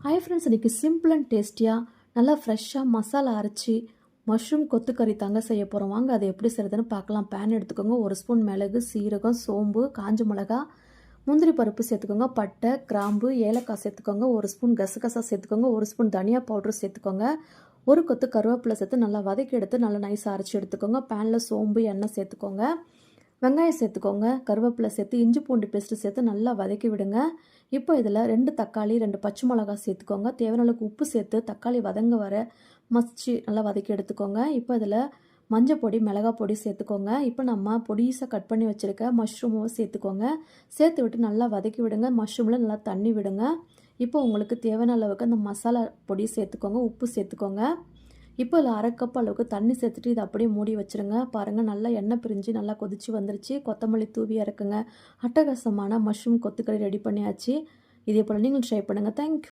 Hi friends, இன்றைக்கி simple and டேஸ்டியாக நல்லா ஃப்ரெஷ்ஷாக மசாலா அரைச்சி மஷ்ரூம் கொத்துக்கறி தாங்க செய்ய போகிறோம். வாங்க அதை எப்படி செய்கிறதுன்னு பார்க்கலாம். பேன் எடுத்துக்கோங்க. 1 ஸ்பூன் மிளகு, சீரகம், சோம்பு, காஞ்ச மிளகா, முந்திரி பருப்பு சேர்த்துக்கோங்க. பட்டை, கிராம்பு, ஏலக்காய் சேர்த்துக்கோங்க. 1 ஸ்பூன் கசகசா சேர்த்துக்கோங்க. 1 ஸ்பூன் தனியா பவுடர் சேர்த்துக்கோங்க. ஒரு கொத்து கருவேப்பிலை சேர்த்து நல்லா வதக்கி எடுத்து நல்லா நைஸாக அரைச்சி எடுத்துக்கோங்க. பேனில் சோம்பு, எண்ணெய் சேர்த்துக்கோங்க. வெங்காயம் சேர்த்துக்கோங்க. கருவேப்பிலை சேர்த்து இஞ்சி பூண்டு பேஸ்ட்டு சேர்த்து நல்லா வதக்கி விடுங்க. இப்போ இதில் 2 தக்காளி, 2 பச்சை மிளகாய் சேர்த்துக்கோங்க. தேவையான அளவுக்கு உப்பு சேர்த்து தக்காளி வதங்க வர மசிச்சு நல்லா வதக்கி எடுத்துக்கோங்க. இப்போ இதில் மஞ்சள் பொடி, மிளகாய் பொடி சேர்த்துக்கோங்க. இப்போ நம்ம பொடிசாக கட் பண்ணி வச்சுருக்க மஷ்ரூமை சேர்த்துக்கோங்க. சேர்த்து விட்டு நல்லா வதக்கி விடுங்க. மஷ்ரூமில் நல்லா தண்ணி விடுங்க. இப்போ உங்களுக்கு தேவையான அளவுக்கு அந்த மசாலா பொடி சேர்த்துக்கோங்க. உப்பு சேர்த்துக்கோங்க. இப்போ இதில் 1/2 கப் அளவுக்கு தண்ணி சேர்த்துட்டு இதை அப்படியே மூடி வச்சுருங்க. பாருங்கள், நல்லா எண்ணெய் பிரிஞ்சு நல்லா கொதிச்சு வந்துருச்சு. கொத்தமல்லி தூவி இறக்குங்க. அட்டகாசமான மஷ்ரூம் கொத்துக்கறி ரெடி பண்ணியாச்சு. இதே போல் நீங்களும் ட்ரை பண்ணுங்கள். தேங்க்யூ.